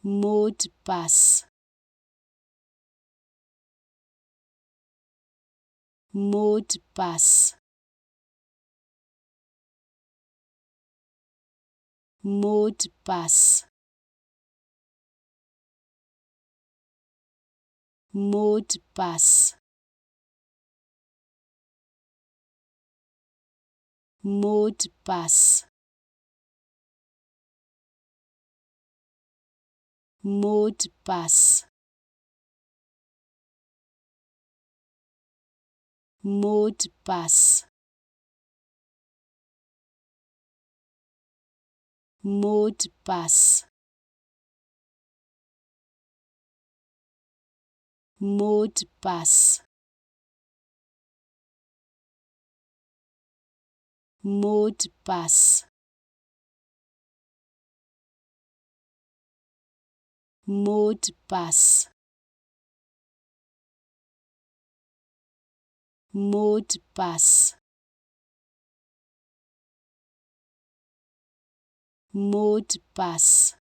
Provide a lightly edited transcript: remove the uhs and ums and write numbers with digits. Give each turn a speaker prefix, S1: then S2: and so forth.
S1: mot de passe, mot de passe, mot de passe, mot de passe, mot de passe, mot de passe, mot de passe, mot de passe, mot de passe, mot de passe, mot de passe, mot de passe, mot de passe.